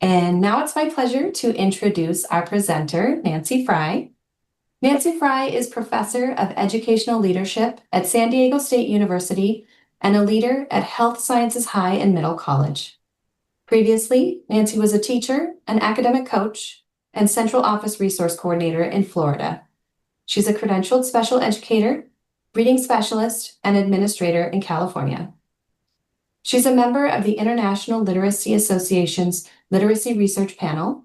And now it's my pleasure to introduce our presenter, Nancy Frey. Nancy Frey is Professor of Educational Leadership at San Diego State University and a leader at Health Sciences High and Middle College. Previously, Nancy was a teacher, an academic coach, and Central Office Resource Coordinator in Florida. She's a credentialed special educator, reading specialist, and administrator in California. She's a member of the International Literacy Association's Literacy Research Panel.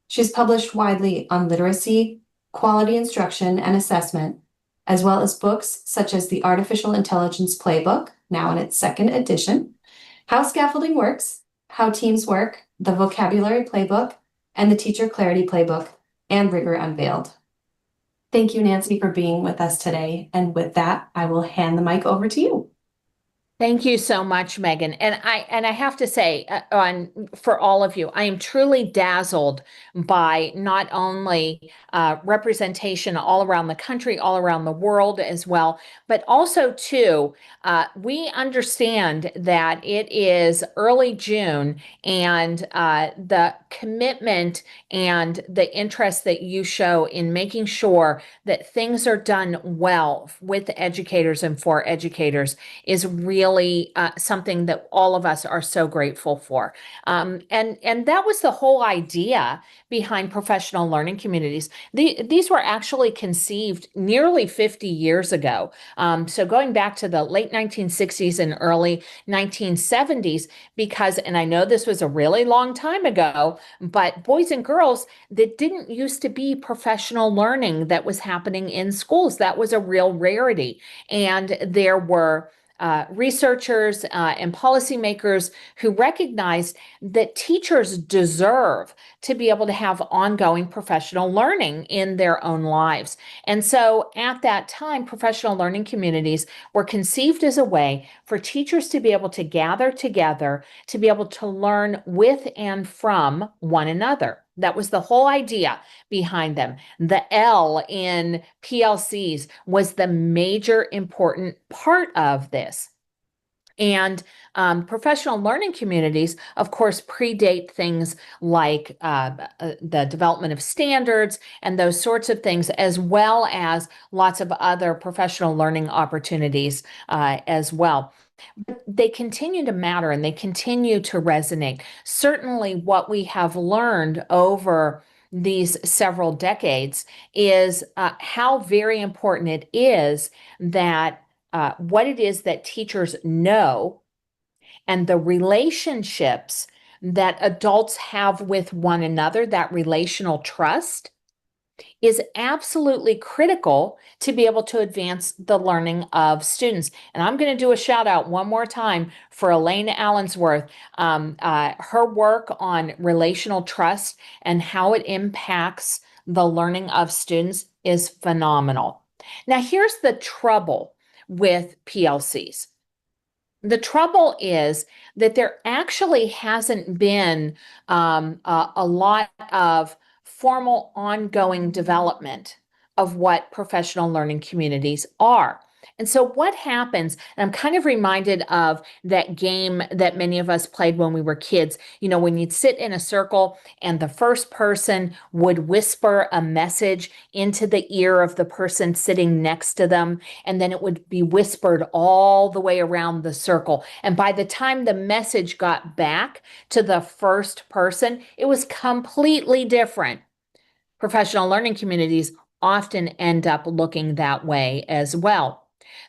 She's published widely on literacy, quality instruction, and assessment, as well as books such as The Artificial Intelligence Playbook, now in its second edition, How Scaffolding Works, How Teams Work, The Vocabulary Playbook, and the Teacher Clarity Playbook, and Rigor Unveiled. Thank you, Nancy, for being with us today. And with that, I will hand the mic over to you. Thank you so much, Megan. And I have to say, for all of you, I am truly dazzled by not only representation all around the country, all around the world as well, but also too, we understand that it is early June, and the commitment and the interest that you show in making sure that things are done well with educators and for educators is really something that all of us are so grateful for. And that was the whole idea behind professional learning communities. These were actually conceived nearly 50 years ago. So going back to the late 1960s and early 1970s, because, and I know this was a really long time ago, but boys and girls, that didn't used to be professional learning that was happening in schools. That was a real rarity. And there were researchers and policymakers who recognized that teachers deserve to be able to have ongoing professional learning in their own lives. And so at that time, professional learning communities were conceived as a way for teachers to be able to gather together, to be able to learn with and from one another. That was the whole idea behind them. The L in PLCs was the major important part of this. And professional learning communities, of course, predate things like the development of standards and those sorts of things, as well as lots of other professional learning opportunities as well. But they continue to matter and they continue to resonate. Certainly, what we have learned over these several decades is how very important it is that what it is that teachers know and the relationships that adults have with one another, that relational trust, is absolutely critical to be able to advance the learning of students. And I'm going to do a shout out one more time for Elaine Allensworth. Her work on relational trust and how it impacts the learning of students is phenomenal. Now, here's the trouble with PLCs. The trouble is that there actually hasn't been a lot of formal ongoing development of what professional learning communities are. And so what happens, and I'm kind of reminded of that game that many of us played when we were kids, you know, when you'd sit in a circle and the first person would whisper a message into the ear of the person sitting next to them, and then it would be whispered all the way around the circle. And by the time the message got back to the first person, it was completely different. Professional learning communities often end up looking that way as well.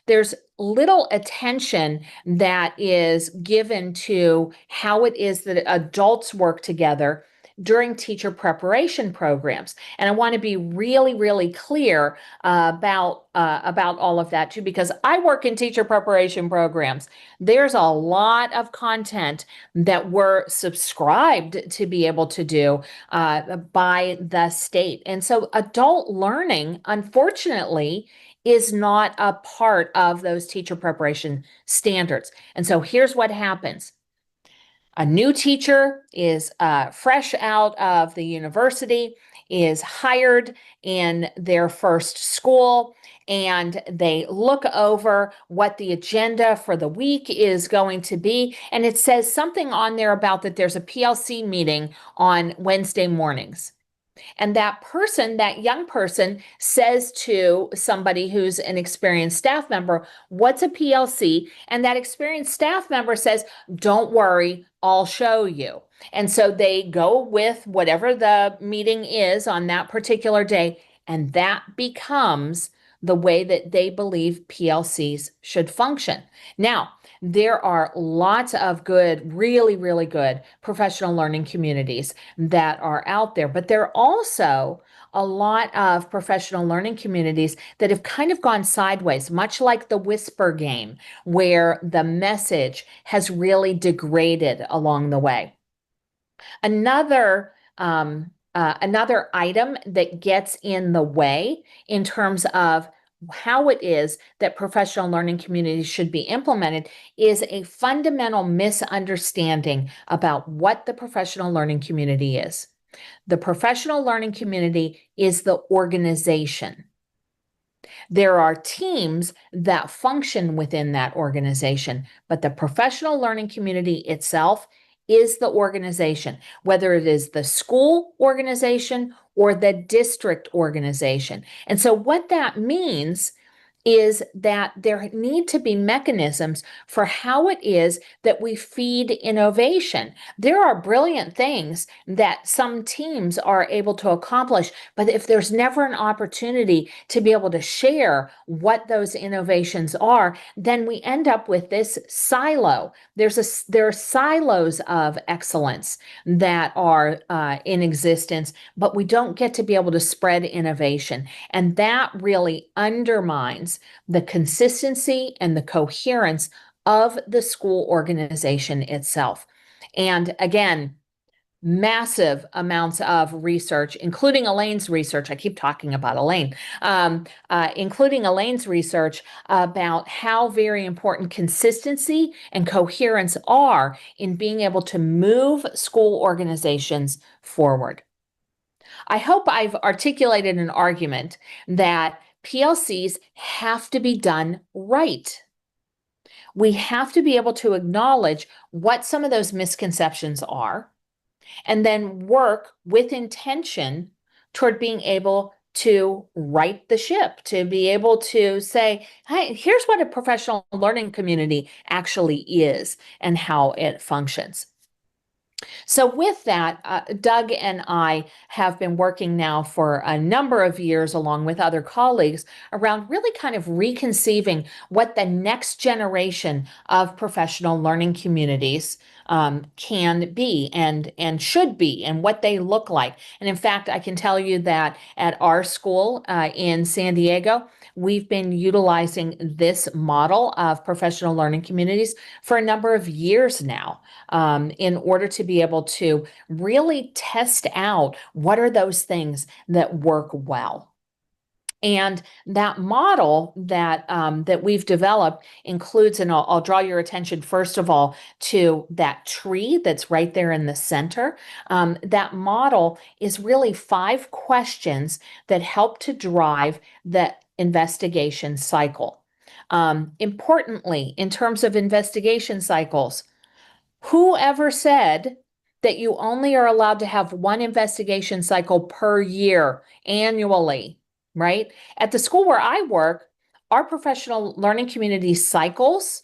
There's little attention that is given to how it is that adults work together during teacher preparation programs. And I want to be really, really clear about all of that too, because I work in teacher preparation programs. There's a lot of content that we're subscribed to be able to do by the state. And so adult learning, unfortunately, is not a part of those teacher preparation standards. And so here's what happens. A new teacher is fresh out of the university, is hired in their first school, and they look over what the agenda for the week is going to be. And it says something on there about that there's a PLC meeting on Wednesday mornings. And that person, that young person, says to somebody who's an experienced staff member, "What's a PLC?" And that experienced staff member says, "Don't worry, I'll show you." And so they go with whatever the meeting is on that particular day, and that becomes the way that they believe PLCs should function. Now, there are lots of good, really, really good professional learning communities that are out there, but there are also a lot of professional learning communities that have kind of gone sideways, much like the whisper game, where the message has really degraded along the way. Another item that gets in the way in terms of how it is that professional learning communities should be implemented is a fundamental misunderstanding about what the professional learning community is. The professional learning community is the organization. There are teams that function within that organization, but the professional learning community itself is the organization, whether it is the school organization or the district organization. And so what that means is that there need to be mechanisms for how it is that we feed innovation. There are brilliant things that some teams are able to accomplish, but if there's never an opportunity to be able to share what those innovations are, then we end up with this silo. There are silos of excellence that are in existence, but we don't get to be able to spread innovation. And that really undermines the consistency and the coherence of the school organization itself. And again, massive amounts of research, including Elaine's research. I keep talking about Elaine, including Elaine's research about how very important consistency and coherence are in being able to move school organizations forward. I hope I've articulated an argument that PLCs have to be done right. We have to be able to acknowledge what some of those misconceptions are and then work with intention toward being able to right the ship, to be able to say, hey, here's what a professional learning community actually is and how it functions. So with that, Doug and I have been working now for a number of years, along with other colleagues, around really kind of reconceiving what the next generation of professional learning communities can be and should be, and what they look like. And in fact, I can tell you that at our school in San Diego, we've been utilizing this model of professional learning communities for a number of years now, in order to be able to really test out what are those things that work well. And that model that we've developed includes, and I'll draw your attention first of all to that tree that's right there in the center. That model is really 5 questions that help to drive the investigation cycle. Importantly, in terms of investigation cycles, whoever said that you only are allowed to have one investigation cycle per year annually, right? At the school where I work, our professional learning community cycles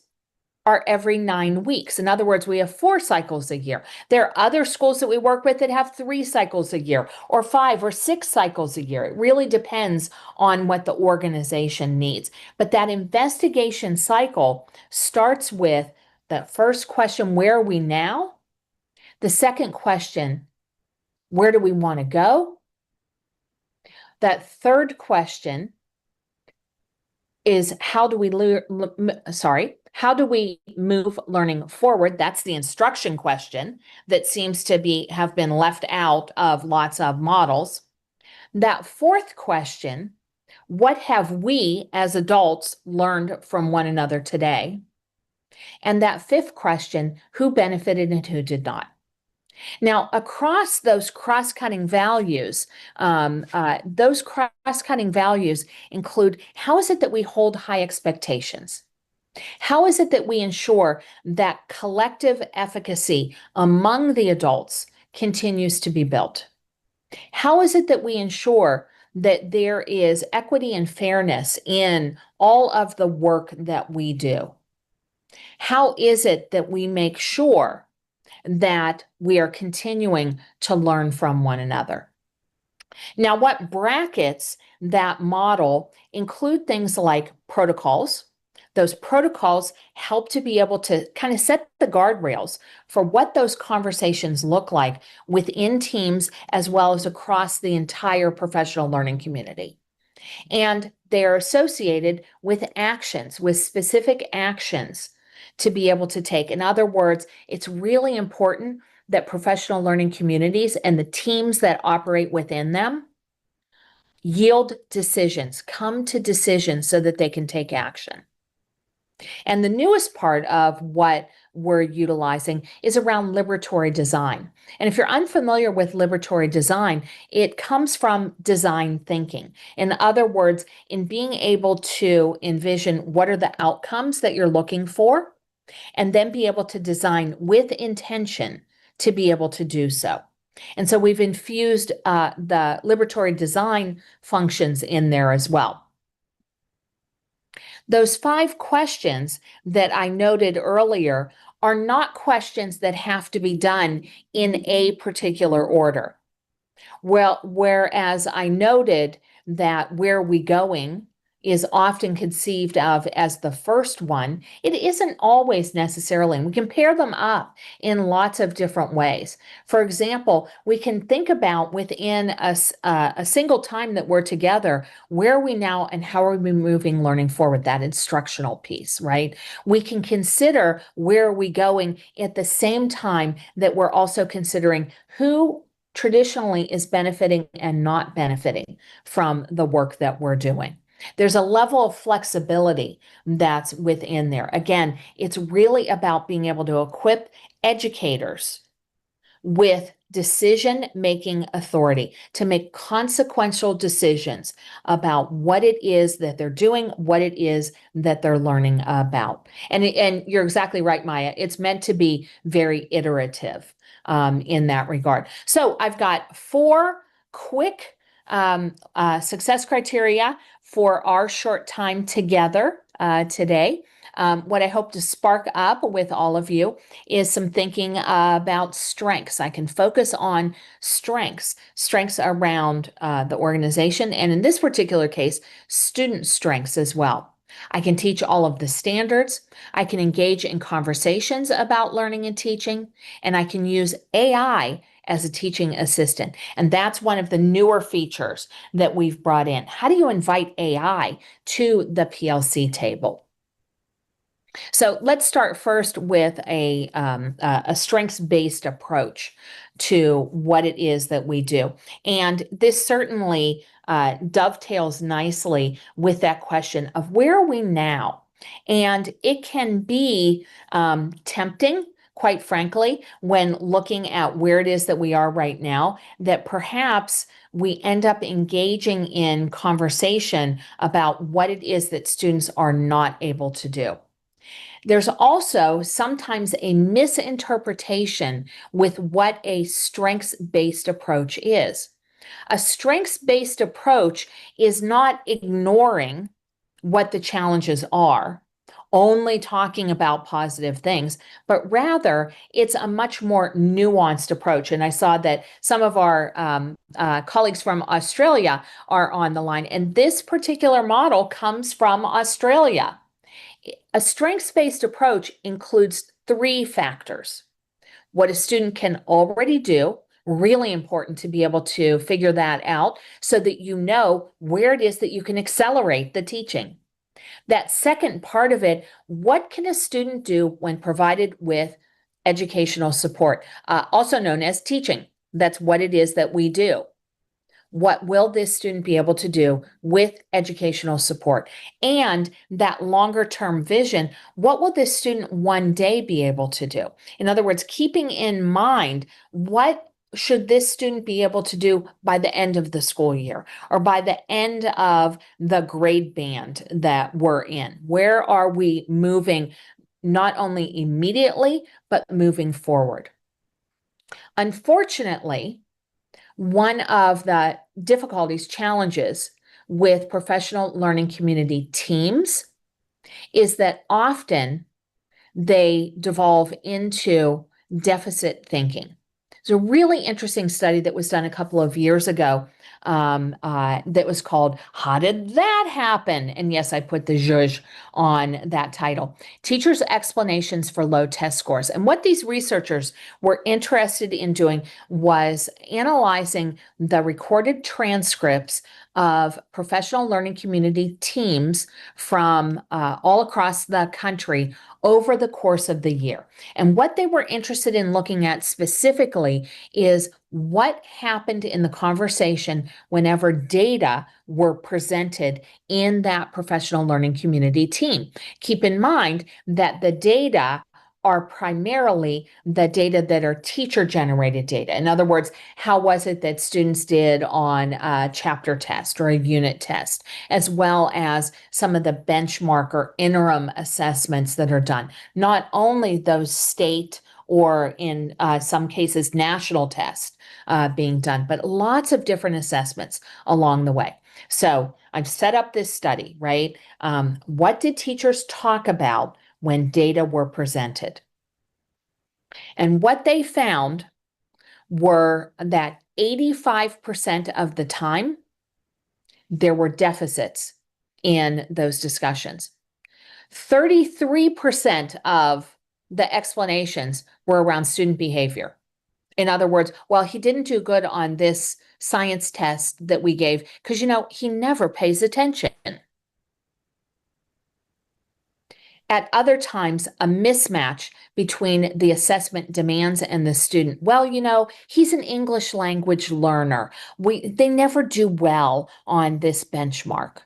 are every 9 weeks. In other words, we have 4 cycles a year. There are other schools that we work with that have 3 cycles a year, or 5 or 6 cycles a year. It really depends on what the organization needs. But that investigation cycle starts with the first question, where are we now? The second question, where do we want to go? That third question is how do we move learning forward? That's the instruction question that seems to have been left out of lots of models. That fourth question, what have we as adults learned from one another today? And that fifth question, who benefited and who did not? Now, across those cross-cutting values, include how is it that we hold high expectations? How is it that we ensure that collective efficacy among the adults continues to be built? How is it that we ensure that there is equity and fairness in all of the work that we do? How is it that we make sure that we are continuing to learn from one another? Now, what brackets that model include things like protocols. Those protocols help to be able to kind of set the guardrails for what those conversations look like within teams as well as across the entire professional learning community. And they're associated with actions, with specific actions to be able to take. In other words, it's really important that professional learning communities and the teams that operate within them yield decisions, come to decisions so that they can take action. And the newest part of what we're utilizing is around liberatory design. And if you're unfamiliar with liberatory design, it comes from design thinking. In other words, in being able to envision what are the outcomes that you're looking for, and then be able to design with intention to be able to do so. And so we've infused the liberatory design functions in there as well. Those 5 questions that I noted earlier are not questions that have to be done in a particular order. Well, whereas I noted that where we going is often conceived of as the first one, it isn't always necessarily. We can pair them up in lots of different ways. For example, we can think about within a single time that we're together, where are we now and how are we moving learning forward, that instructional piece, right? We can consider where are we going at the same time that we're also considering who traditionally is benefiting and not benefiting from the work that we're doing. There's a level of flexibility that's within there. Again, it's really about being able to equip educators with decision-making authority to make consequential decisions about what it is that they're doing, what it is that they're learning about. And you're exactly right, Maya. It's meant to be very iterative in that regard. So I've got 4 quick success criteria for our short time together today. What I hope to spark up with all of you is some thinking about strengths. I can focus on strengths around the organization, and in this particular case, student strengths as well. I can teach all of the standards. I can engage in conversations about learning and teaching, and I can use AI as a teaching assistant. And that's one of the newer features that we've brought in. How do you invite AI to the PLC table? So let's start first with a strengths-based approach to what it is that we do. And this certainly dovetails nicely with that question of where are we now? And it can be tempting, quite frankly, when looking at where it is that we are right now, that perhaps we end up engaging in conversation about what it is that students are not able to do. There's also sometimes a misinterpretation with what a strengths-based approach is. A strengths-based approach is not ignoring what the challenges are, only talking about positive things, but rather it's a much more nuanced approach. And I saw that some of our colleagues from Australia are on the line, and this particular model comes from Australia. A strengths-based approach includes 3 factors. What a student can already do, really important to be able to figure that out so that you know where it is that you can accelerate the teaching. That second part of it, what can a student do when provided with educational support, also known as teaching? That's what it is that we do. What will this student be able to do with educational support? And that longer term vision, what will this student one day be able to do? In other words, keeping in mind what should this student be able to do by the end of the school year or by the end of the grade band that we're in? Where are we moving not only immediately, but moving forward? Unfortunately, one of the difficulties, challenges with professional learning community teams is that often they devolve into deficit thinking. There's a really interesting study that was done a couple of years ago that was called How Did That Happen? And yes, I put the zhuzh on that title. Teachers' explanations for low test scores. And what these researchers were interested in doing was analyzing the recorded transcripts of professional learning community teams from all across the country over the course of the year. And what they were interested in looking at specifically is what happened in the conversation whenever data were presented in that professional learning community team. Keep in mind that the data are primarily the data that are teacher generated data. In other words, how was it that students did on a chapter test or a unit test, as well as some of the benchmark or interim assessments that are done. Not only those state or in some cases national tests being done, but lots of different assessments along the way. So I've set up this study, right? What did teachers talk about when data were presented? And what they found were that 85% of the time, there were deficits in those discussions. 33% of the explanations were around student behavior. In other words, well, he didn't do good on this science test that we gave because, he never pays attention. At other times, a mismatch between the assessment demands and the student. Well, he's an English language learner. They never do well on this benchmark.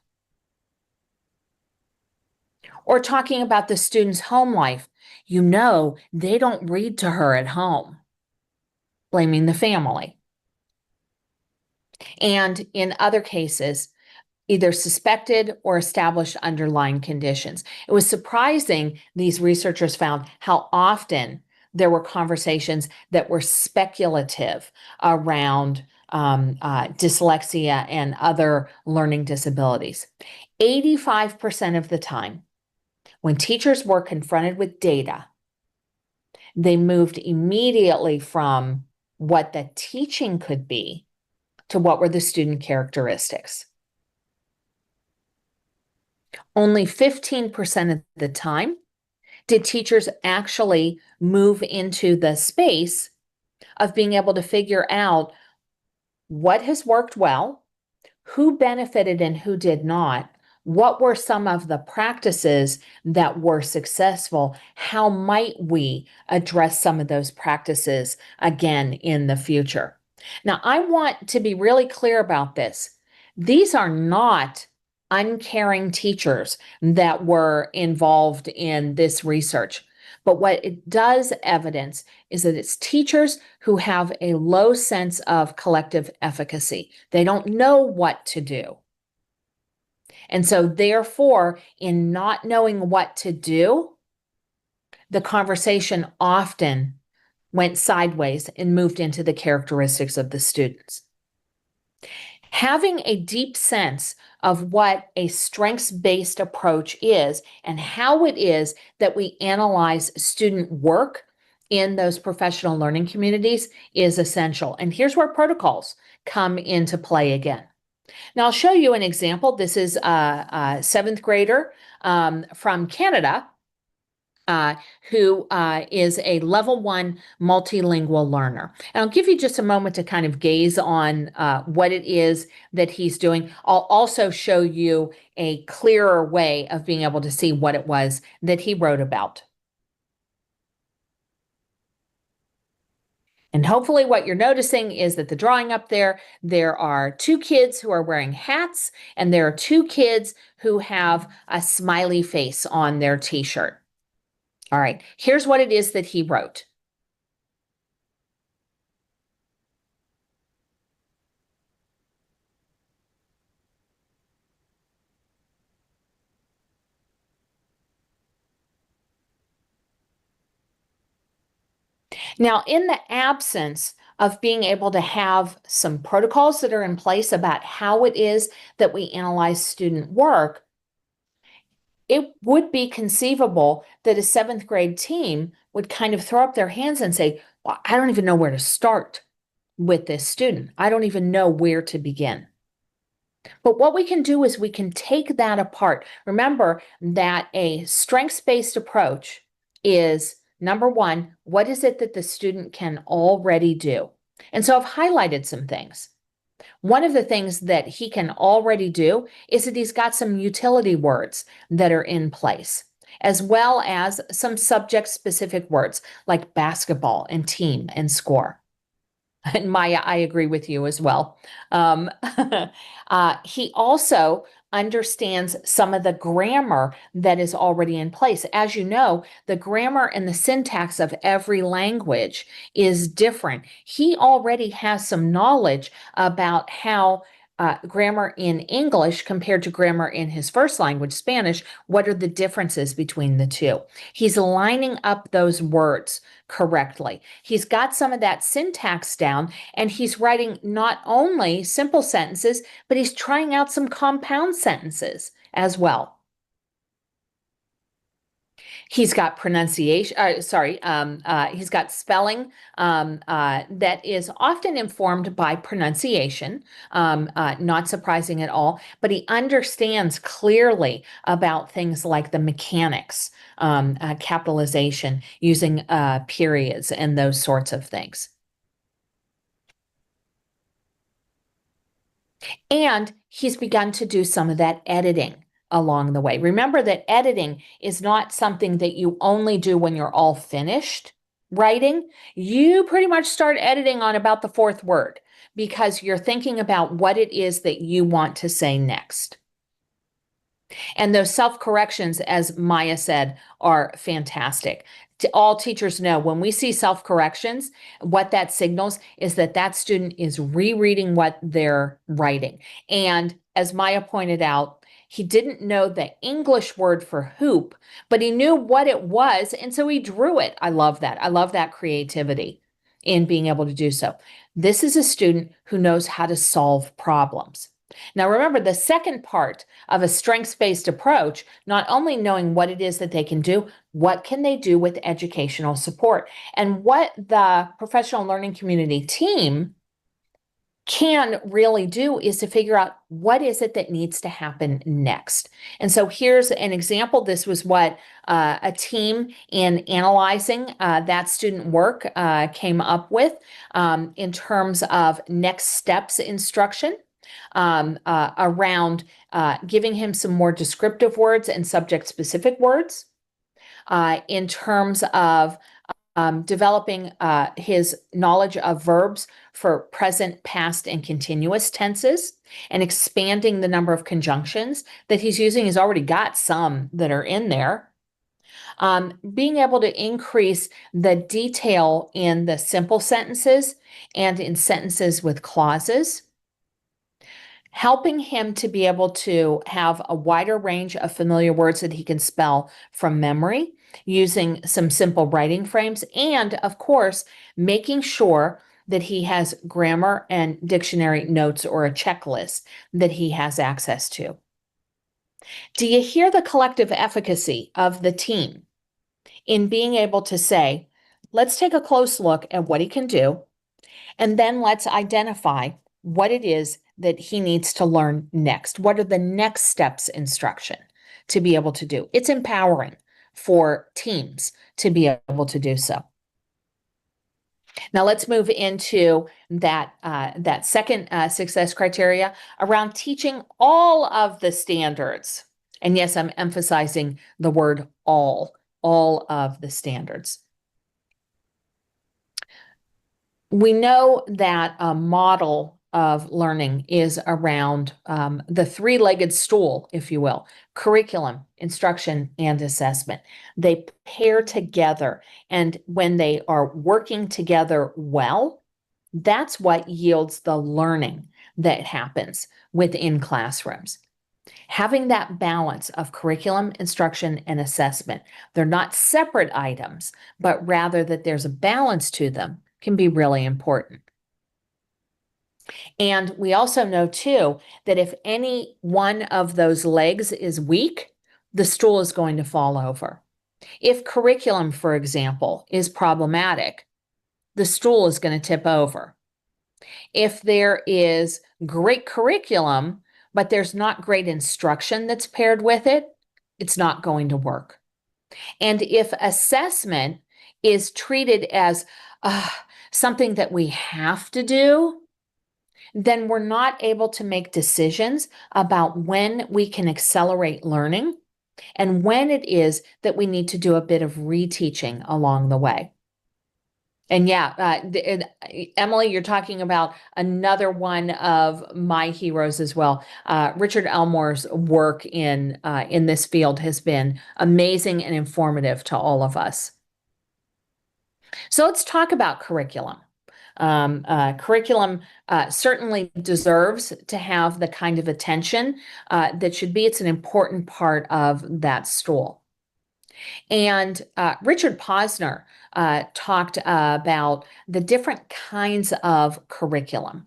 Or talking about the student's home life. They don't read to her at home. Blaming the family. And in other cases, either suspected or established underlying conditions. It was surprising, these researchers found, how often there were conversations that were speculative around dyslexia and other learning disabilities. 85% of the time, when teachers were confronted with data, they moved immediately from what the teaching could be to what were the student characteristics. Only 15% of the time did teachers actually move into the space of being able to figure out what has worked well, who benefited and who did not, what were some of the practices that were successful, how might we address some of those practices again in the future. Now, I want to be really clear about this. These are not uncaring teachers that were involved in this research. But what it does evidence is that it's teachers who have a low sense of collective efficacy. They don't know what to do. And so therefore, in not knowing what to do, the conversation often went sideways and moved into the characteristics of the students. Having a deep sense of what a strengths-based approach is and how it is that we analyze student work in those professional learning communities is essential. And here's where protocols come into play again. Now, I'll show you an example. This is a seventh grader from Canada who is a level 1 multilingual learner. And I'll give you just a moment to kind of gaze on what it is that he's doing. I'll also show you a clearer way of being able to see what it was that he wrote about. And hopefully what you're noticing is that the drawing up there are two kids who are wearing hats, and there are two kids who have a smiley face on their t-shirt. All right, here's what it is that he wrote. Now, in the absence of being able to have some protocols that are in place about how it is that we analyze student work, it would be conceivable that a seventh grade team would kind of throw up their hands and say, well, I don't even know where to start with this student. I don't even know where to begin. But what we can do is we can take that apart. Remember that a strengths-based approach is number one, what is it that the student can already do? And so I've highlighted some things. One of the things that he can already do is that he's got some utility words that are in place, as well as some subject-specific words like basketball and team and score. And Maya, I agree with you as well. Um, he also understands some of the grammar that is already in place. As you know, the grammar and the syntax of every language is different. He already has some knowledge about how grammar in English compared to grammar in his first language, Spanish, what are the differences between the two? He's lining up those words correctly. He's got some of that syntax down, and he's writing not only simple sentences, but he's trying out some compound sentences as well. He's got pronunciation, he's got spelling that is often informed by pronunciation, not surprising at all, but he understands clearly about things like the mechanics, capitalization, using periods, and those sorts of things. And he's begun to do some of that editing along the way. Remember that editing is not something that you only do when you're all finished writing. You pretty much start editing on about the fourth word because you're thinking about what it is that you want to say next. And those self-corrections, as Maya said, are fantastic. All teachers know when we see self-corrections, what that signals is that that student is rereading what they're writing. And as Maya pointed out, he didn't know the English word for hoop, but he knew what it was, and so he drew it. I love that. I love that creativity in being able to do so. This is a student who knows how to solve problems. Now, remember, the second part of a strengths-based approach, not only knowing what it is that they can do, what can they do with educational support? And what the professional learning community team can really do is to figure out what is it that needs to happen next. And so here's an example. This was what a team in analyzing that student work came up with in terms of next steps instruction. Around giving him some more descriptive words and subject-specific words, in terms of developing his knowledge of verbs for present, past, and continuous tenses, and expanding the number of conjunctions that he's using. He's already got some that are in there. Being able to increase the detail in the simple sentences and in sentences with clauses, helping him to be able to have a wider range of familiar words that he can spell from memory using some simple writing frames, and of course, making sure that he has grammar and dictionary notes or a checklist that he has access to. Do you hear the collective efficacy of the team in being able to say, let's take a close look at what he can do, and then let's identify what it is that he needs to learn next. What are the next steps instruction to be able to do? It's empowering for teams to be able to do so. Now let's move into that second success criteria around teaching all of the standards. And yes, I'm emphasizing the word all of the standards. We know that a model of learning is around the three-legged stool, if you will: curriculum, instruction, and assessment. They pair together, and when they are working together well, that's what yields the learning that happens within classrooms. Having that balance of curriculum, instruction, and assessment, they're not separate items, but rather that there's a balance to them, can be really important. And we also know too that if any one of those legs is weak, the stool is going to fall over. If curriculum, for example, is problematic, the stool is going to tip over. If there is great curriculum, but there's not great instruction that's paired with it, it's not going to work. And if assessment is treated as something that we have to do, then we're not able to make decisions about when we can accelerate learning and when it is that we need to do a bit of reteaching along the way. And yeah, Emily, you're talking about another one of my heroes as well. Richard Elmore's work in this field has been amazing and informative to all of us. So let's talk about curriculum. Curriculum certainly deserves to have the kind of attention that should be. It's an important part of that stool. And Richard Posner talked about the different kinds of curriculum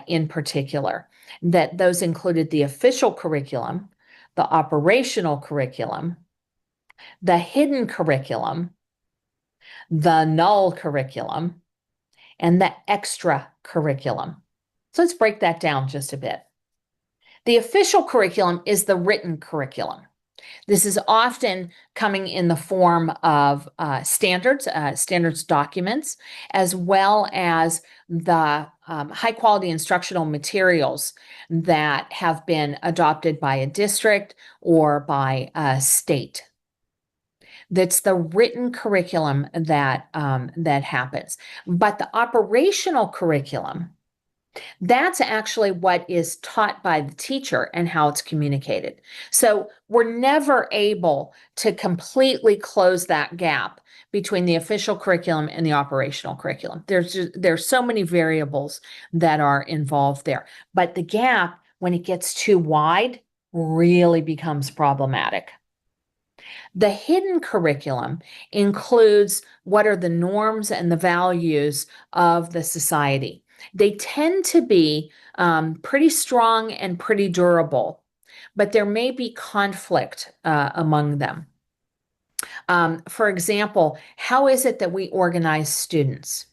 in particular, that those included the official curriculum, the operational curriculum, the hidden curriculum, the null curriculum, and the extra curriculum. So let's break that down just a bit. The official curriculum is the written curriculum. This is often coming in the form of standards documents, as well as the high quality instructional materials that have been adopted by a district or by a state. That's the written curriculum that happens. But the operational curriculum, that's actually what is taught by the teacher and how it's communicated. So we're never able to completely close that gap between the official curriculum and the operational curriculum. There's so many variables that are involved there. But the gap, when it gets too wide, really becomes problematic. The hidden curriculum includes what are the norms and the values of the society. They tend to be pretty strong and pretty durable, but there may be conflict among them. For example, how is it that we organize students?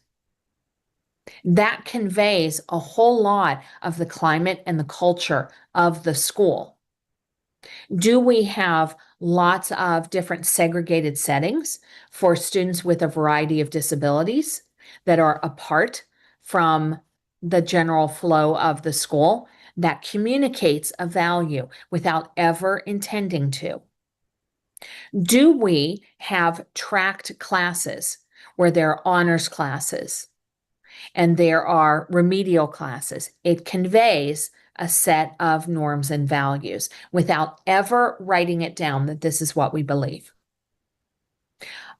That conveys a whole lot of the climate and the culture of the school. Do we have lots of different segregated settings for students with a variety of disabilities that are apart from the general flow of the school that communicates a value without ever intending to? Do we have tracked classes where there are honors classes and there are remedial classes? It conveys a set of norms and values without ever writing it down that this is what we believe.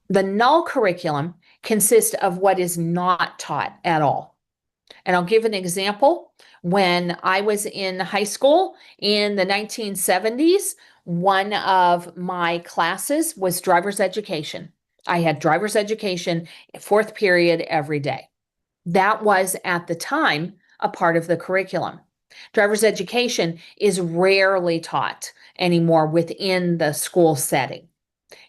The null curriculum consists of what is not taught at all. And I'll give an example. When I was in high school in the 1970s, one of my classes was driver's education. I had driver's education, fourth period every day. That was at the time a part of the curriculum. Driver's education is rarely taught anymore within the school setting.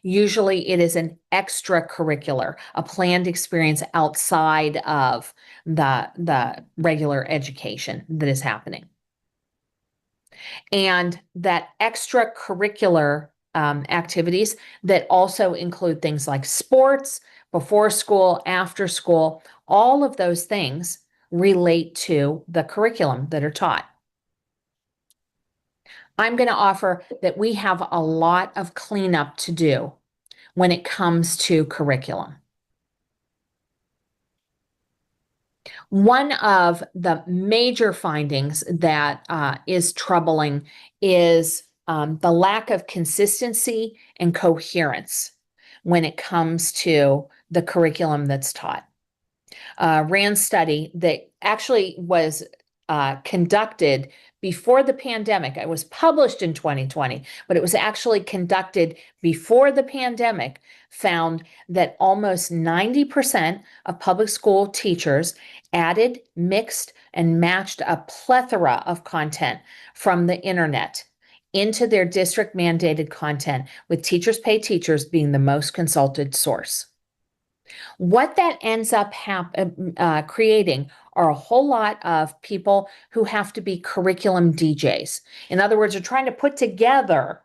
Usually it is an extracurricular, a planned experience outside of the regular education that is happening. And that extracurricular activities that also include things like sports, before school, after school, all of those things relate to the curriculum that are taught. I'm going to offer that we have a lot of cleanup to do when it comes to curriculum. One of the major findings that is troubling is the lack of consistency and coherence when it comes to the curriculum that's taught. RAND study that actually was conducted before the pandemic. It was published in 2020, but it was actually conducted before the pandemic, found that almost 90% of public school teachers added, mixed, and matched a plethora of content from the internet into their district mandated content, with Teachers Pay Teachers being the most consulted source. What that ends up creating are a whole lot of people who have to be curriculum DJs. In other words, they're trying to put together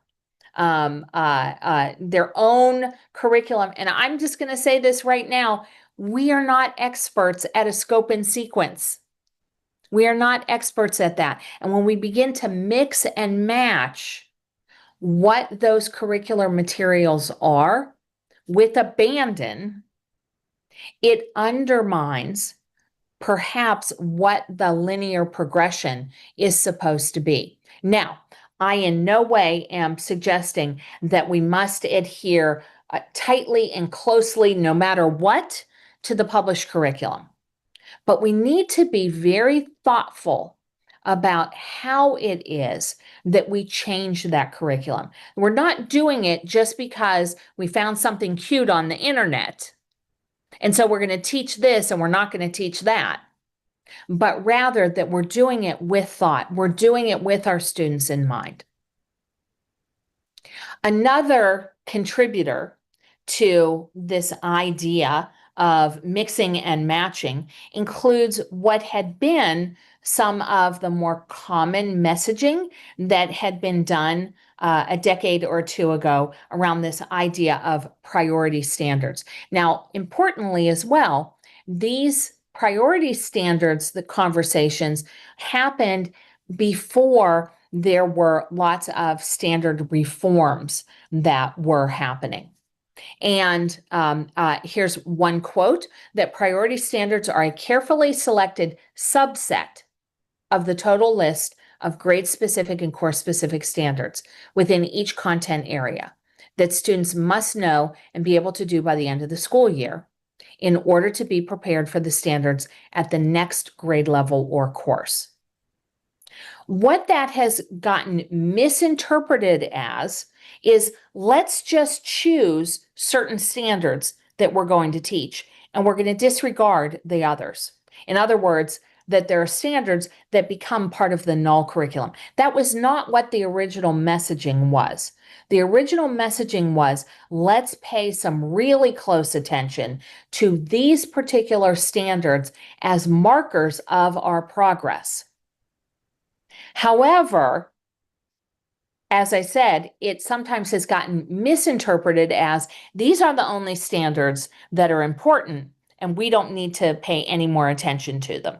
their own curriculum. And I'm just going to say this right now. We are not experts at a scope and sequence. We are not experts at that. And when we begin to mix and match what those curricular materials are with abandon, it undermines perhaps what the linear progression is supposed to be. Now, I in no way am suggesting that we must adhere tightly and closely, no matter what, to the published curriculum. But we need to be very thoughtful about how it is that we change that curriculum. We're not doing it just because we found something cute on the internet. And so we're going to teach this and we're not going to teach that, but rather that we're doing it with thought. We're doing it with our students in mind. Another contributor to this idea of mixing and matching includes what had been some of the more common messaging that had been done a decade or two ago around this idea of priority standards. Now, importantly as well, these priority standards, the conversations happened before there were lots of standard reforms that were happening. And here's one quote, that priority standards are a carefully selected subset of the total list of grade-specific and course-specific standards within each content area that students must know and be able to do by the end of the school year in order to be prepared for the standards at the next grade level or course. What that has gotten misinterpreted as is, let's just choose certain standards that we're going to teach, and we're going to disregard the others. In other words, that there are standards that become part of the null curriculum. That was not what the original messaging was. The original messaging was, let's pay some really close attention to these particular standards as markers of our progress. However, as I said, it sometimes has gotten misinterpreted as these are the only standards that are important, and we don't need to pay any more attention to them.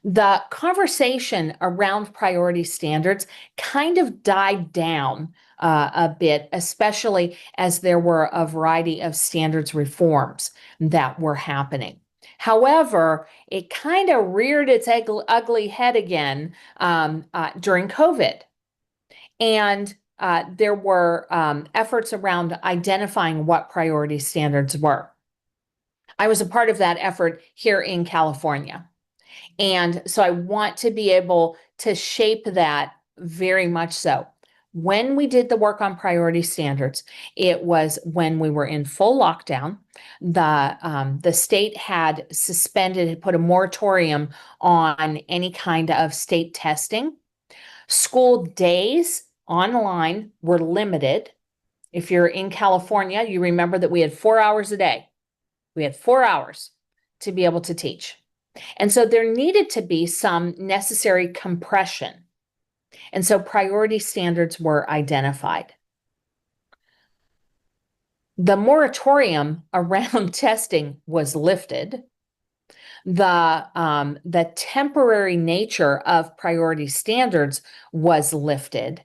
The conversation around priority standards kind of died down a bit, especially as there were a variety of standards reforms that were happening. However, it kind of reared its ugly head again during COVID. And there were efforts around identifying what priority standards were. I was a part of that effort here in California. And so I want to be able to shape that very much so. When we did the work on priority standards, it was when we were in full lockdown. The state had suspended, had put a moratorium on any kind of state testing. School days online were limited. If you're in California, you remember that we had 4 hours a day. We had 4 hours to be able to teach. And so there needed to be some necessary compression. And so priority standards were identified. The moratorium around testing was lifted. The temporary nature of priority standards was lifted.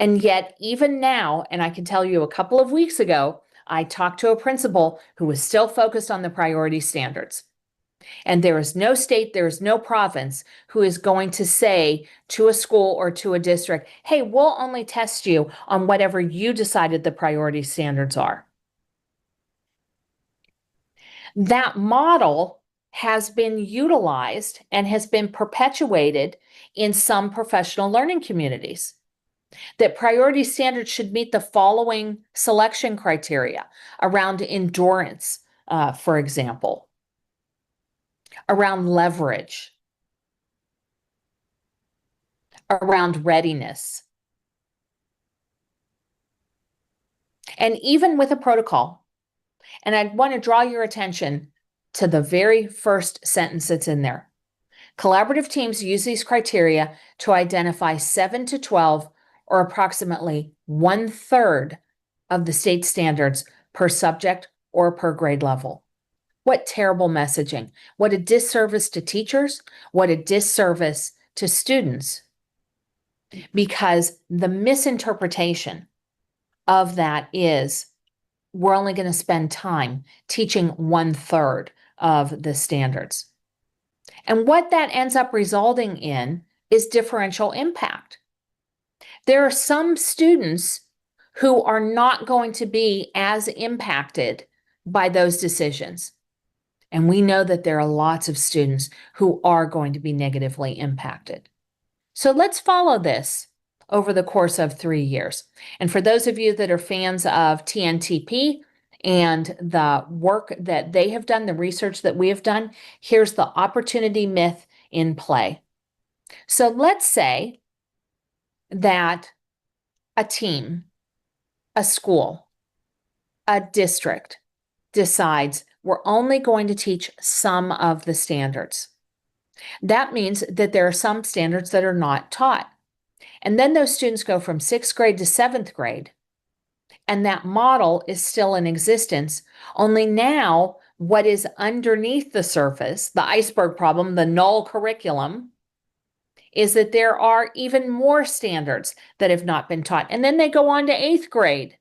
And yet, even now, and I can tell you a couple of weeks ago, I talked to a principal who was still focused on the priority standards. And there is no state, there is no province who is going to say to a school or to a district, hey, we'll only test you on whatever you decided the priority standards are. That model has been utilized and has been perpetuated in some professional learning communities. That priority standards should meet the following selection criteria around endurance, for example, around leverage, around readiness. And even with a protocol, and I want to draw your attention to the very first sentence that's in there. Collaborative teams use these criteria to identify 7 to 12, or approximately 1/3 of the state standards per subject or per grade level. What terrible messaging. What a disservice to teachers. What a disservice to students. Because the misinterpretation of that is we're only going to spend time teaching 1/3 of the standards. And what that ends up resulting in is differential impact. There are some students who are not going to be as impacted by those decisions. And we know that there are lots of students who are going to be negatively impacted. So let's follow this over the course of 3 years. And for those of you that are fans of TNTP and the work that they have done, the research that we have done, here's the opportunity myth in play. So let's say that a team, a school, a district decides we're only going to teach some of the standards. That means that there are some standards that are not taught. And then those students go from 6th grade to 7th grade, and that model is still in existence. Only now, what is underneath the surface, the iceberg problem, the null curriculum, is that there are even more standards that have not been taught. And then they go on to 8th grade.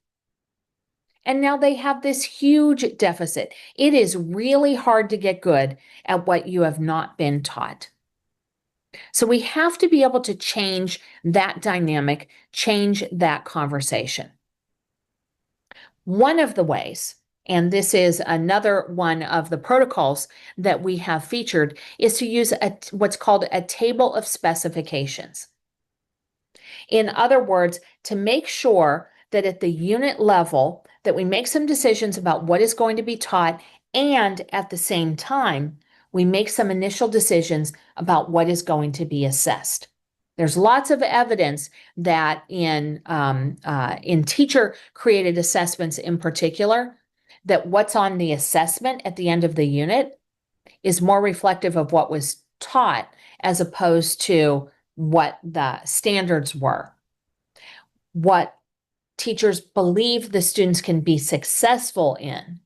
And now they have this huge deficit. It is really hard to get good at what you have not been taught. So we have to be able to change that dynamic, change that conversation. One of the ways, and this is another one of the protocols that we have featured, is to use what's called a table of specifications. In other words, to make sure that at the unit level that we make some decisions about what is going to be taught, and at the same time, we make some initial decisions about what is going to be assessed. There's lots of evidence that in teacher-created assessments in particular, that what's on the assessment at the end of the unit is more reflective of what was taught as opposed to what the standards were. What teachers believe the students can be successful in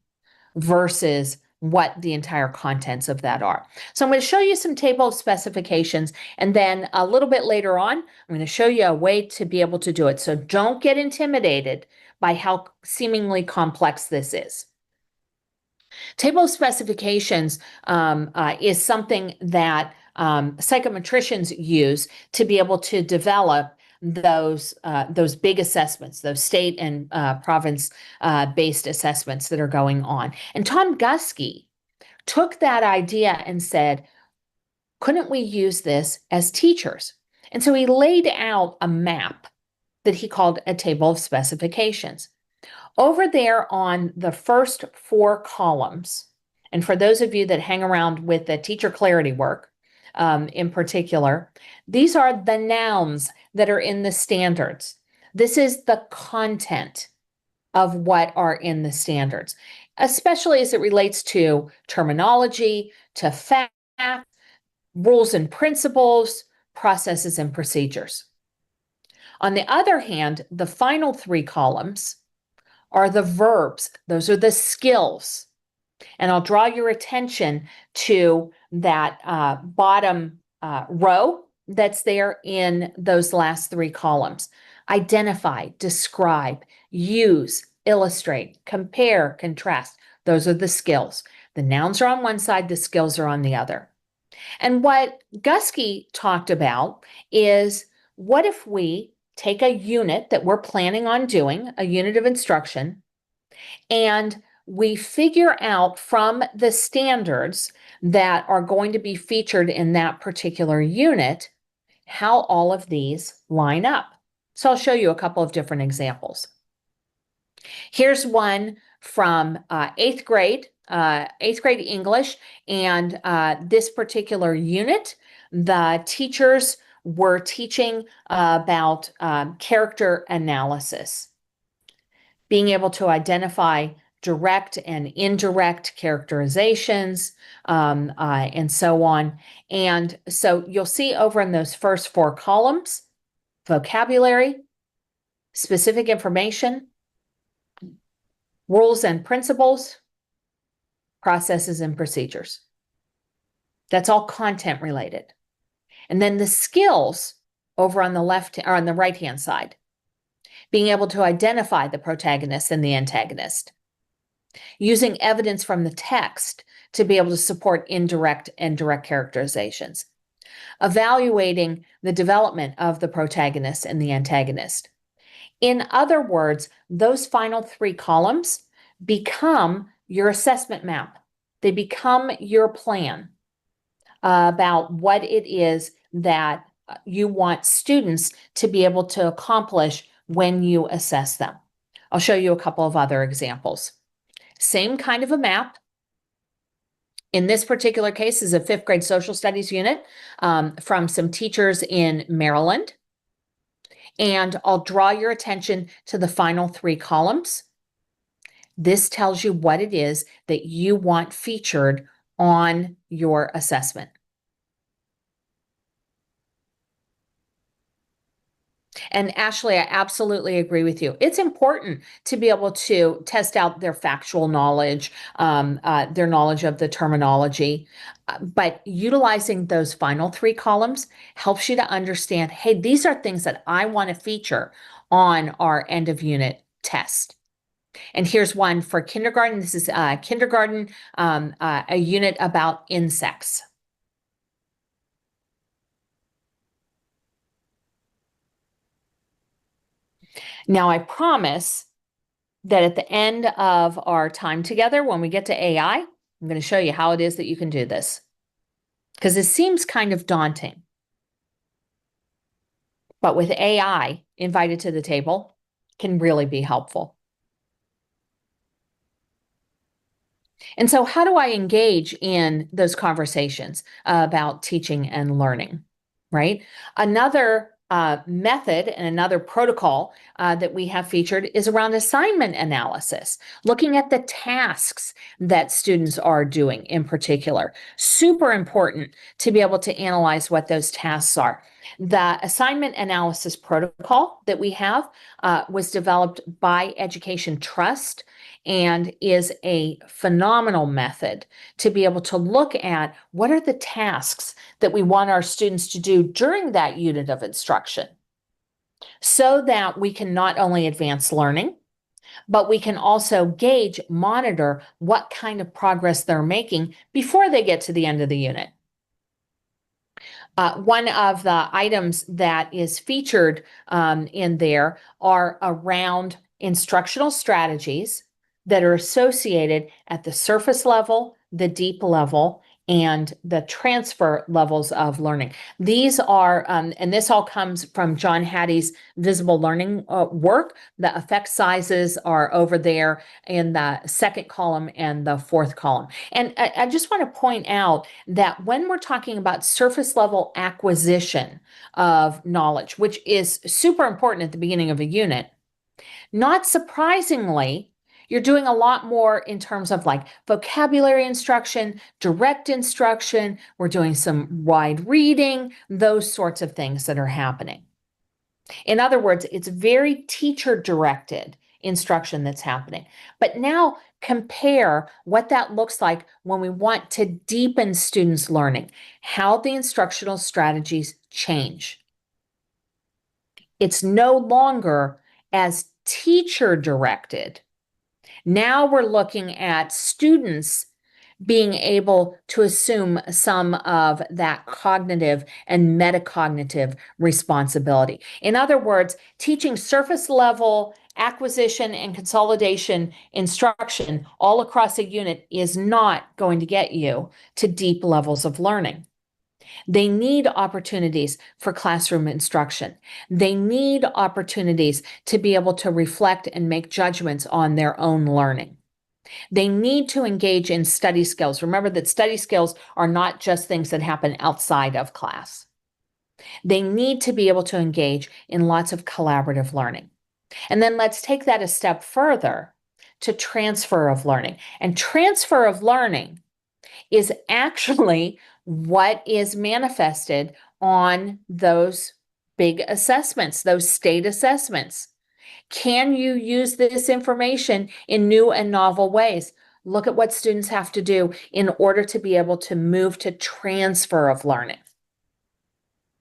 versus what the entire contents of that are. So I'm going to show you some table of specifications, and then a little bit later on, I'm going to show you a way to be able to do it. So don't get intimidated by how seemingly complex this is. Table of specifications is something that psychometricians use to be able to develop those big assessments, those state and province based assessments that are going on. And Tom Guskey took that idea and said, couldn't we use this as teachers? And so he laid out a map that he called a table of specifications. Over there on the first 4 columns, and for those of you that hang around with the teacher clarity work in particular, these are the nouns that are in the standards. This is the content of what are in the standards, especially as it relates to terminology, to facts, rules and principles, processes and procedures. On the other hand, the final 3 columns are the verbs. Those are the skills. And I'll draw your attention to that bottom row that's there in those last 3 columns. Identify, describe, use, illustrate, compare, contrast. Those are the skills. The nouns are on one side, the skills are on the other. And what Gusky talked about is, what if we take a unit that we're planning on doing, a unit of instruction, and we figure out from the standards that are going to be featured in that particular unit how all of these line up. So I'll show you a couple of different examples. Here's one from eighth grade English, and this particular unit, the teachers were teaching about character analysis, being able to identify direct and indirect characterizations, and so on. And so you'll see over in those first 4 columns, vocabulary, specific information, rules and principles, processes and procedures. That's all content related. And then the skills over on the left or on the right-hand side, being able to identify the protagonist and the antagonist, using evidence from the text to be able to support indirect and direct characterizations, evaluating the development of the protagonist and the antagonist. In other words, those final 3 columns become your assessment map. They become your plan about what it is that you want students to be able to accomplish when you assess them. I'll show you a couple of other examples. Same kind of a map. In this particular case is a 5th grade social studies unit from some teachers in Maryland. And I'll draw your attention to the final 3 columns. This tells you what it is that you want featured on your assessment. And Ashley, I absolutely agree with you. It's important to be able to test out their factual knowledge, their knowledge of the terminology, but utilizing those final 3 columns helps you to understand, hey, these are things that I want to feature on our end of unit test. And here's one for kindergarten. This is kindergarten, a unit about insects. Now, I promise that at the end of our time together, when we get to AI, I'm going to show you how it is that you can do this. Because it seems kind of daunting. But with AI invited to the table, can really be helpful. And so how do I engage in those conversations about teaching and learning, right? Another method and another protocol that we have featured is around assignment analysis, looking at the tasks that students are doing in particular. Super important to be able to analyze what those tasks are. The assignment analysis protocol that we have was developed by Education Trust and is a phenomenal method to be able to look at what are the tasks that we want our students to do during that unit of instruction, so that we can not only advance learning, but we can also gauge, monitor what kind of progress they're making before they get to the end of the unit. One of the items that is featured in there are around instructional strategies that are associated at the surface level, the deep level, and the transfer levels of learning. These are, and this all comes from John Hattie's visible learning work. The effect sizes are over there in the 2nd column and the 4th column. And I just want to point out that when we're talking about surface level acquisition of knowledge, which is super important at the beginning of a unit, not surprisingly, you're doing a lot more in terms of like vocabulary instruction, direct instruction. We're doing some wide reading, those sorts of things that are happening. In other words, it's very teacher-directed instruction that's happening. But now compare what that looks like when we want to deepen students' learning, how the instructional strategies change. It's no longer as teacher-directed. Now we're looking at students being able to assume some of that cognitive and metacognitive responsibility. In other words, teaching surface level acquisition and consolidation instruction all across a unit is not going to get you to deep levels of learning. They need opportunities for classroom instruction. They need opportunities to be able to reflect and make judgments on their own learning. They need to engage in study skills. Remember that study skills are not just things that happen outside of class. They need to be able to engage in lots of collaborative learning. And then let's take that a step further to transfer of learning. And transfer of learning is actually what is manifested on those big assessments, those state assessments. Can you use this information in new and novel ways? Look at what students have to do in order to be able to move to transfer of learning.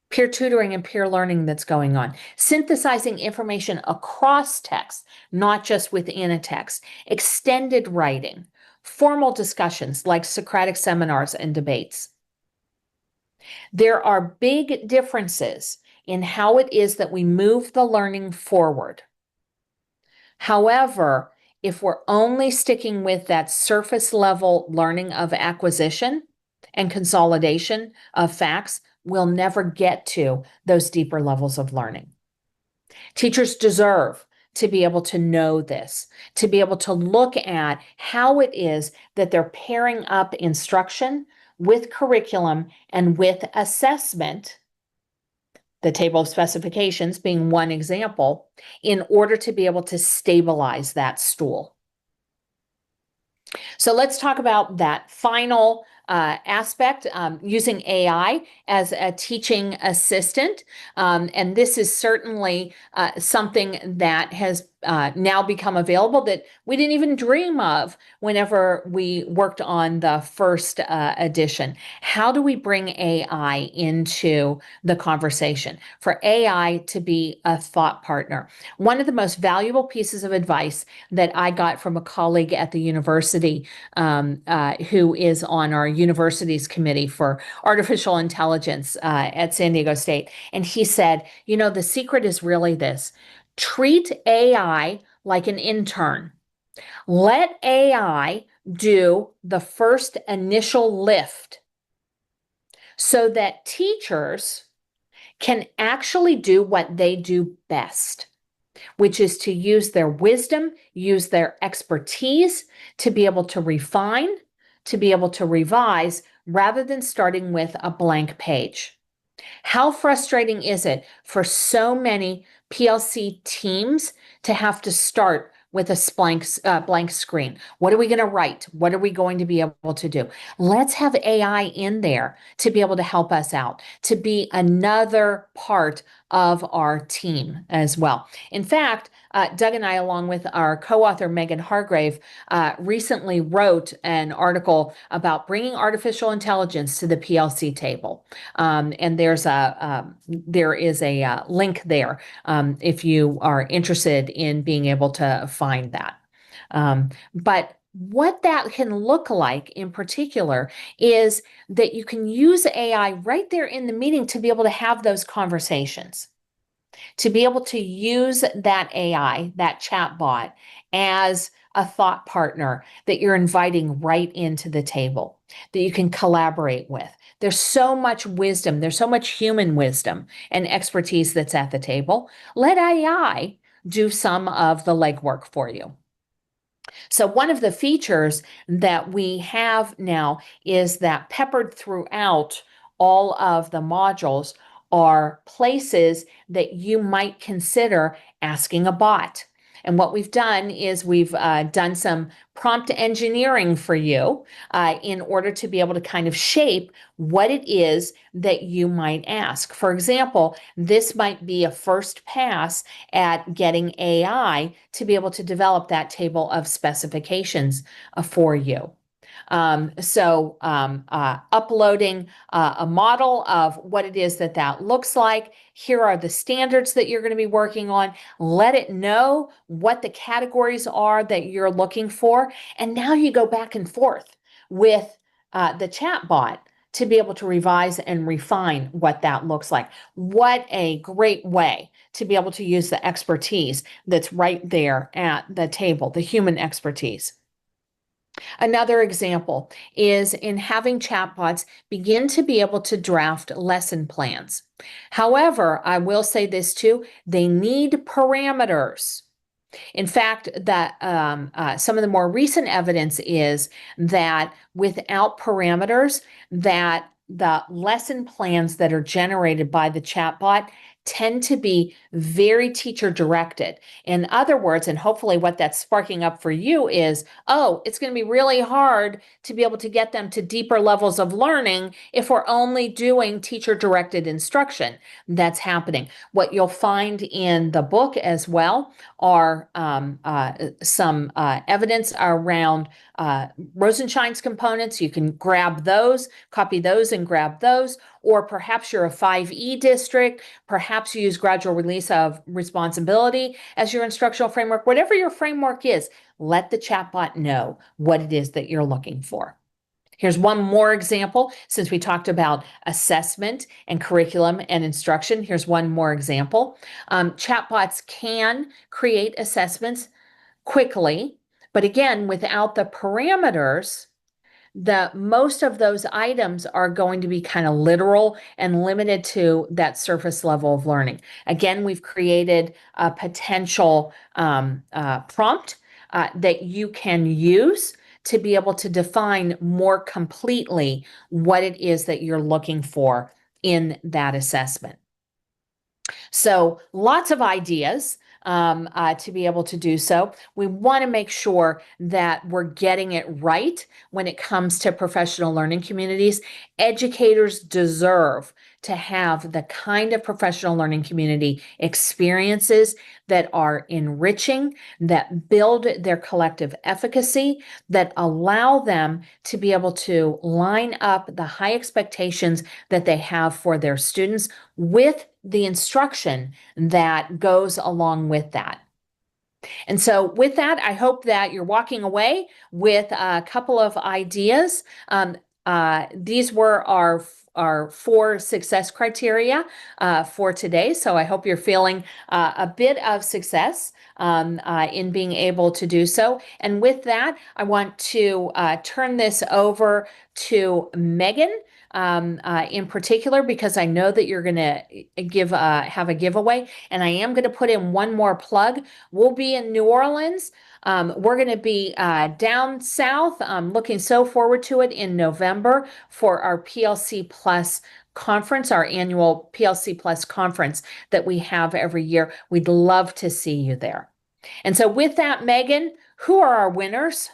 Peer tutoring and peer learning that's going on. Synthesizing information across text, not just within a text. Extended writing. Formal discussions like Socratic seminars and debates. There are big differences in how it is that we move the learning forward. However, if we're only sticking with that surface level learning of acquisition and consolidation of facts, we'll never get to those deeper levels of learning. Teachers deserve to be able to know this, to be able to look at how it is that they're pairing up instruction with curriculum and with assessment, the table of specifications being one example, in order to be able to stabilize that stool. So let's talk about that final aspect, using AI as a teaching assistant. And this is certainly something that has now become available that we didn't even dream of whenever we worked on the first edition. How do we bring AI into the conversation? For AI to be a thought partner. One of the most valuable pieces of advice that I got from a colleague at the university who is on our university's committee for artificial intelligence at San Diego State. And he said, you know, the secret is really this: treat AI like an intern. Let AI do the first initial lift so that teachers can actually do what they do best, which is to use their wisdom, use their expertise to be able to refine, to be able to revise, rather than starting with a blank page. How frustrating is it for so many PLC teams to have to start with a blank screen? What are we going to write? What are we going to be able to do? Let's have AI in there to be able to help us out, to be another part of our team as well. In fact, Doug and I, along with our co-author Megan Hargrave, recently wrote an article about bringing artificial intelligence to the PLC table. And there is a link there if you are interested in being able to find that. But what that can look like in particular is that you can use AI right there in the meeting to be able to have those conversations, to be able to use that AI, that chatbot, as a thought partner that you're inviting right into the table, that you can collaborate with. There's so much wisdom, there's so much human wisdom and expertise that's at the table. Let AI do some of the legwork for you. So one of the features that we have now is that peppered throughout all of the modules are places that you might consider asking a bot. And what we've done is we've done some prompt engineering for you in order to be able to kind of shape what it is that you might ask. For example, this might be a first pass at getting AI to be able to develop that table of specifications for you. Uploading a model of what it is that looks like. Here are the standards that you're going to be working on. Let it know what the categories are that you're looking for. And now you go back and forth with the chatbot to be able to revise and refine what that looks like. What a great way to be able to use the expertise that's right there at the table, the human expertise. Another example is in having chatbots begin to be able to draft lesson plans. However, I will say this too, they need parameters. In fact, that some of the more recent evidence is that without parameters, that the lesson plans that are generated by the chatbot tend to be very teacher directed. In other words, and hopefully what that's sparking up for you is, oh, it's going to be really hard to be able to get them to deeper levels of learning if we're only doing teacher directed instruction. That's happening. What you'll find in the book as well are some evidence around Rosenshine's components. You can grab those, copy those and grab those, or perhaps you're a 5E district, perhaps you use gradual release of responsibility as your instructional framework. Whatever your framework is, let the chatbot know what it is that you're looking for. Here's one more example. Since we talked about assessment and curriculum and instruction, here's one more example. Chatbots can create assessments quickly, but again, without the parameters, most of those items are going to be kind of literal and limited to that surface level of learning. Again, we've created a potential prompt that you can use to be able to define more completely what it is that you're looking for in that assessment. So lots of ideas to be able to do so. We want to make sure that we're getting it right when it comes to professional learning communities. Educators deserve to have the kind of professional learning community experiences that are enriching, that build their collective efficacy, that allow them to be able to line up the high expectations that they have for their students with the instruction that goes along with that. And so with that, I hope that you're walking away with a couple of ideas. These were our 4 success criteria for today. So I hope you're feeling a bit of success in being able to do so. And with that, I want to turn this over to Megan in particular, because I know that you're going to have a giveaway, and I am going to put in one more plug. We'll be in New Orleans. We're going to be down south. I'm looking so forward to it in November for our PLC Plus conference, our annual PLC Plus conference that we have every year. We'd love to see you there. And so with that, Megan, who are our winners?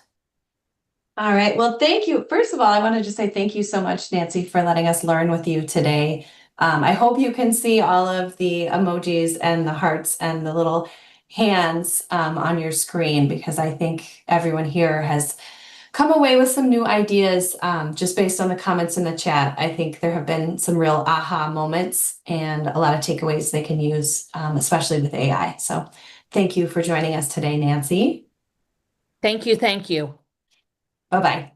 All right. Well, thank you. First of all, I want to just say thank you so much, Nancy, for letting us learn with you today. I hope you can see all of the emojis and the hearts and the little hands on your screen, because I think everyone here has come away with some new ideas just based on the comments in the chat. I think there have been some real aha moments and a lot of takeaways they can use, especially with AI. So thank you for joining us today, Nancy. Thank you. Thank you. Bye-bye.